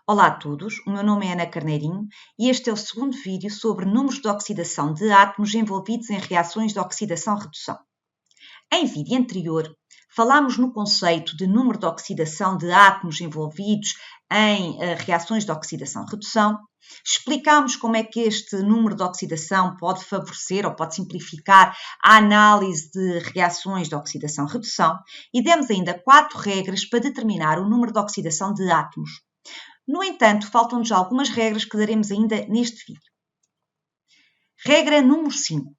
Olá a todos, o meu nome é Ana Carneirinho e este é o segundo vídeo sobre números de oxidação de átomos envolvidos em reações de oxidação-redução. Em vídeo anterior, falámos no conceito de número de oxidação de átomos envolvidos em reações de oxidação-redução. Explicámos como é que este número de oxidação pode favorecer ou pode simplificar a análise de reações de oxidação-redução e demos ainda 4 regras para determinar o número de oxidação de átomos. No entanto, faltam-nos algumas regras que daremos ainda neste vídeo. Regra número 5.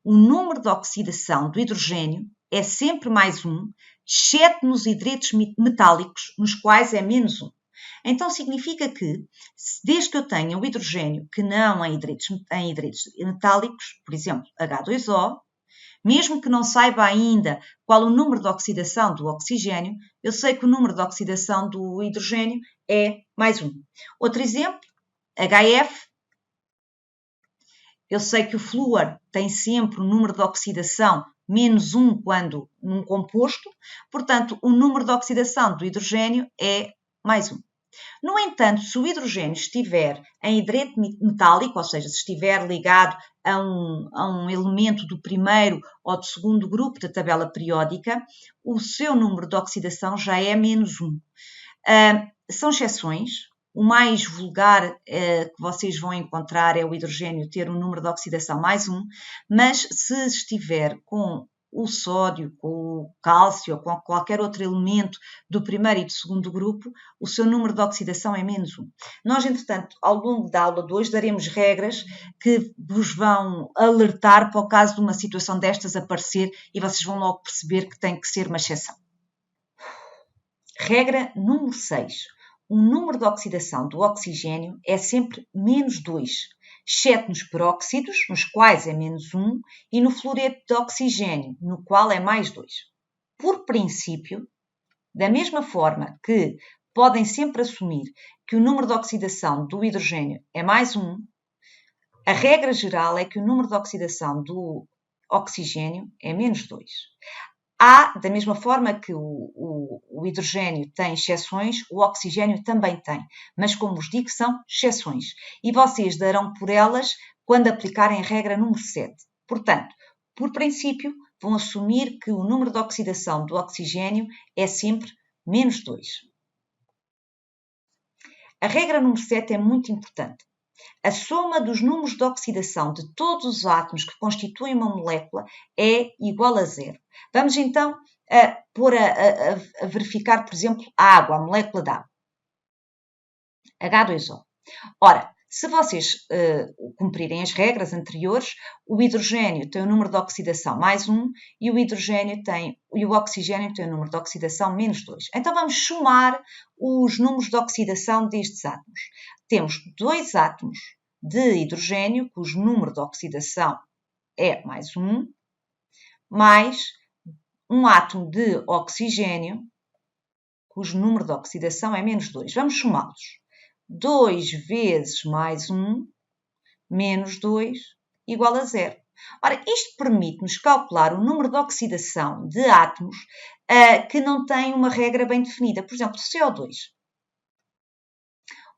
O número de oxidação do hidrogênio é sempre mais 1, exceto nos hidretos metálicos, nos quais é menos 1. Então, significa que, desde que eu tenha o hidrogênio que não em hidretos metálicos, por exemplo, H2O, mesmo que não saiba ainda qual o número de oxidação do oxigênio, eu sei que o número de oxidação do hidrogênio é mais 1. Outro exemplo, HF. Eu sei que o flúor tem sempre o número de oxidação menos 1 quando num composto, portanto, o número de oxidação do hidrogênio é mais 1. No entanto, se o hidrogênio estiver em hidreto metálico, ou seja, se estiver ligado a um elemento do primeiro ou do segundo grupo da tabela periódica, o seu número de oxidação já é menos 1. São exceções. O mais vulgar que vocês vão encontrar é o hidrogênio ter um número de oxidação mais 1, mas se estiver com o sódio, com o cálcio ou com qualquer outro elemento do primeiro e do segundo grupo, o seu número de oxidação é menos 1. Nós, entretanto, ao longo da aula de hoje, daremos regras que vos vão alertar para o caso de uma situação destas aparecer e vocês vão logo perceber que tem que ser uma exceção. Regra número 6. O número de oxidação do oxigênio é sempre menos 2, exceto nos peróxidos, nos quais é menos 1, e no fluoreto de oxigênio, no qual é mais 2. Por princípio, da mesma forma que podem sempre assumir que o número de oxidação do hidrogênio é mais 1, a regra geral é que o número de oxidação do oxigênio é menos 2. Da mesma forma que o hidrogênio tem exceções, o oxigênio também tem, mas como vos digo, são exceções. E vocês darão por elas quando aplicarem a regra número 7. Portanto, por princípio, vão assumir que o número de oxidação do oxigênio é sempre menos 2. A regra número 7 é muito importante. A soma dos números de oxidação de todos os átomos que constituem uma molécula é igual a 0. Vamos então a verificar, por exemplo, a água, a molécula de água. H2O. Ora, se vocês cumprirem as regras anteriores, o hidrogênio tem o número de oxidação mais 1 e o oxigênio tem o número de oxidação menos 2. Então vamos somar os números de oxidação destes átomos. Temos 2 átomos de hidrogênio, cujo número de oxidação é mais 1, mais um átomo de oxigênio, cujo número de oxidação é menos 2. Vamos somá-los. 2 vezes mais 1, menos 2, igual a 0. Ora, isto permite-nos calcular o número de oxidação de átomos que não tem uma regra bem definida. Por exemplo, CO2.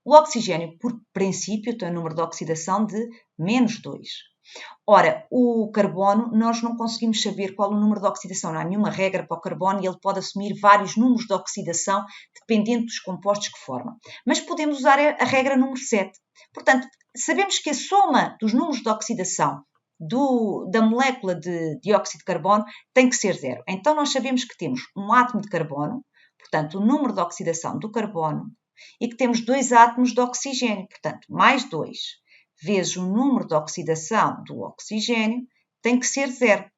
O oxigênio, por princípio, tem um número de oxidação de menos 2. Ora, o carbono, nós não conseguimos saber qual o número de oxidação. Não há nenhuma regra para o carbono e ele pode assumir vários números de oxidação dependendo dos compostos que forma. Mas podemos usar a regra número 7. Portanto, sabemos que a soma dos números de oxidação da molécula de dióxido de carbono tem que ser 0. Então, nós sabemos que temos um átomo de carbono, portanto, o número de oxidação do carbono, e que temos 2 átomos de oxigênio, portanto, mais 2 vezes o número de oxidação do oxigênio tem que ser 0.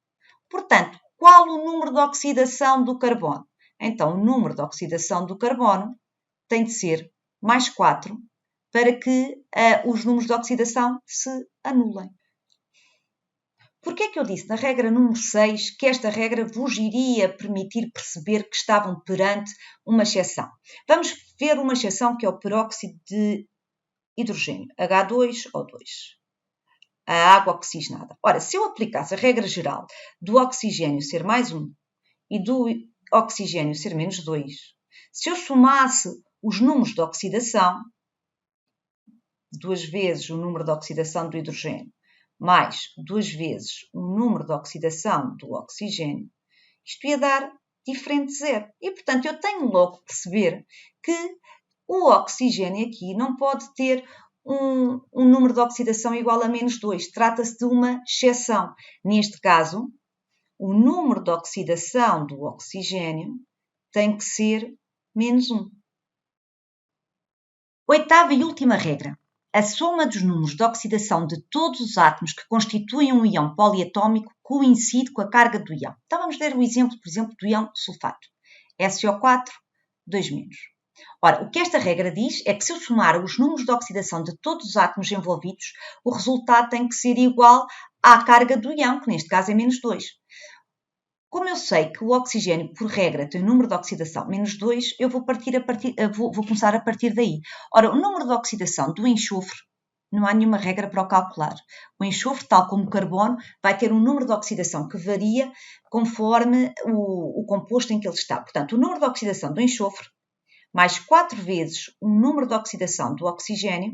Portanto, qual o número de oxidação do carbono? Então, o número de oxidação do carbono tem de ser mais 4 para que os números de oxidação se anulem. Porquê é que eu disse na regra número 6 que esta regra vos iria permitir perceber que estavam perante uma exceção? Vamos ver uma exceção que é o peróxido de hidrogênio, H2O2, a água oxigenada. Ora, se eu aplicasse a regra geral do oxigênio ser mais 1 e do oxigênio ser menos 2, se eu somasse os números de oxidação, 2 vezes o número de oxidação do hidrogênio, mais 2 vezes o número de oxidação do oxigênio, isto ia dar diferente de zero. E, portanto, eu tenho logo que perceber que o oxigênio aqui não pode ter um número de oxidação igual a menos 2. Trata-se de uma exceção. Neste caso, o número de oxidação do oxigênio tem que ser menos 1. Oitava e última regra. A soma dos números de oxidação de todos os átomos que constituem um íon poliatómico coincide com a carga do íon. Então vamos ver o exemplo, por exemplo, do íon sulfato. SO4, 2-. Ora, o que esta regra diz é que se eu somar os números de oxidação de todos os átomos envolvidos, o resultado tem que ser igual à carga do íon, que neste caso é menos 2. Como eu sei que o oxigênio, por regra, tem um número de oxidação menos 2, eu vou começar a partir daí. Ora, o número de oxidação do enxofre, não há nenhuma regra para o calcular. O enxofre, tal como o carbono, vai ter um número de oxidação que varia conforme o composto em que ele está. Portanto, o número de oxidação do enxofre, mais 4 vezes o número de oxidação do oxigênio,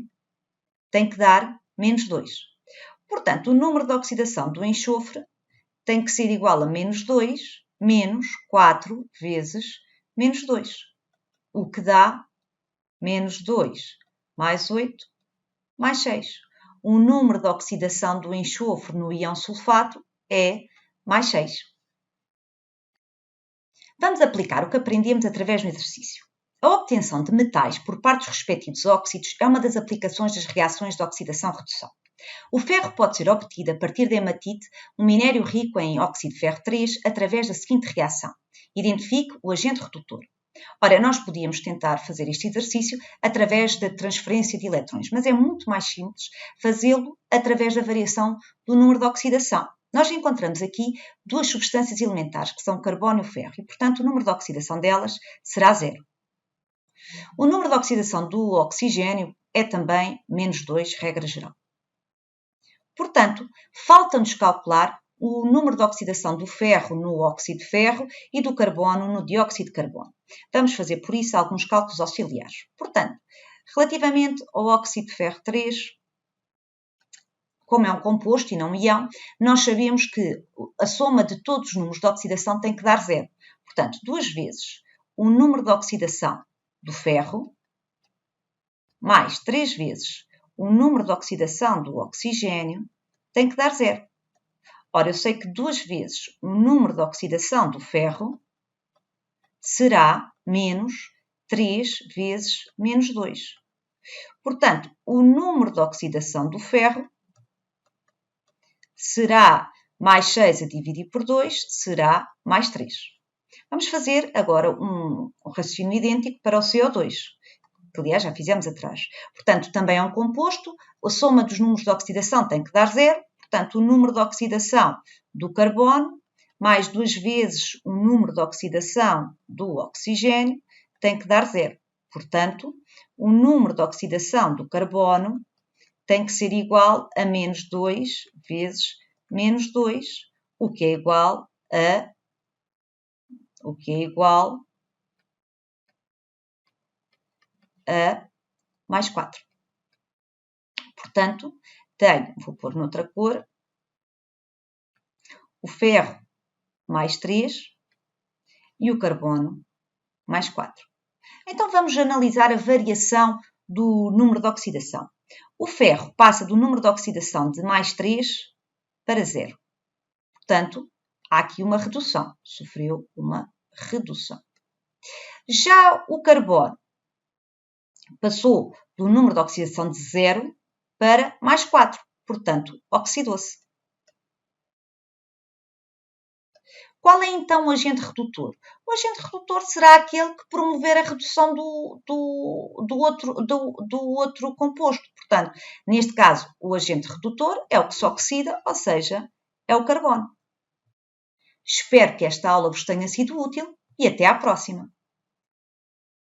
tem que dar menos 2. Portanto, o número de oxidação do enxofre tem que ser igual a menos 2 menos 4 vezes menos 2, o que dá menos 2 mais 8 mais 6. O número de oxidação do enxofre no íon sulfato é mais 6. Vamos aplicar o que aprendemos através do exercício. A obtenção de metais por parte dos respectivos óxidos é uma das aplicações das reações de oxidação-redução. O ferro pode ser obtido a partir da hematite, um minério rico em óxido de ferro 3, através da seguinte reação. Identifique o agente redutor. Ora, nós podíamos tentar fazer este exercício através da transferência de elétrons, mas é muito mais simples fazê-lo através da variação do número de oxidação. Nós encontramos aqui duas substâncias elementares, que são o carbono e o ferro, e, portanto, o número de oxidação delas será 0. O número de oxidação do oxigênio é também menos 2, regra geral. Portanto, falta-nos calcular o número de oxidação do ferro no óxido de ferro e do carbono no dióxido de carbono. Vamos fazer, por isso, alguns cálculos auxiliares. Portanto, relativamente ao óxido de ferro 3, como é um composto e não um íon, nós sabemos que a soma de todos os números de oxidação tem que dar 0. Portanto, 2 vezes o número de oxidação do ferro, mais 3 vezes o número de oxidação do oxigênio, tem que dar 0. Ora, eu sei que 2 vezes o número de oxidação do ferro será menos 3 vezes menos 2. Portanto, o número de oxidação do ferro será mais 6 a dividir por 2, será mais 3. Vamos fazer agora um raciocínio idêntico para o CO2, que aliás já fizemos atrás. Portanto, também é um composto, a soma dos números de oxidação tem que dar 0, portanto, o número de oxidação do carbono mais 2 vezes o número de oxidação do oxigênio tem que dar 0. Portanto, o número de oxidação do carbono tem que ser igual a menos 2 vezes menos 2, o que é igual a mais 4. Portanto, vou pôr noutra cor, o ferro mais 3 e o carbono mais 4. Então vamos analisar a variação do número de oxidação. O ferro passa do número de oxidação de mais 3 para 0. Portanto, há aqui uma redução, sofreu uma redução. Já o carbono passou do número de oxidação de 0 para mais 4, portanto, oxidou-se. Qual é então o agente redutor? O agente redutor será aquele que promover a redução do outro composto. Portanto, neste caso, o agente redutor é o que se oxida, ou seja, é o carbono. Espero que esta aula vos tenha sido útil e até à próxima.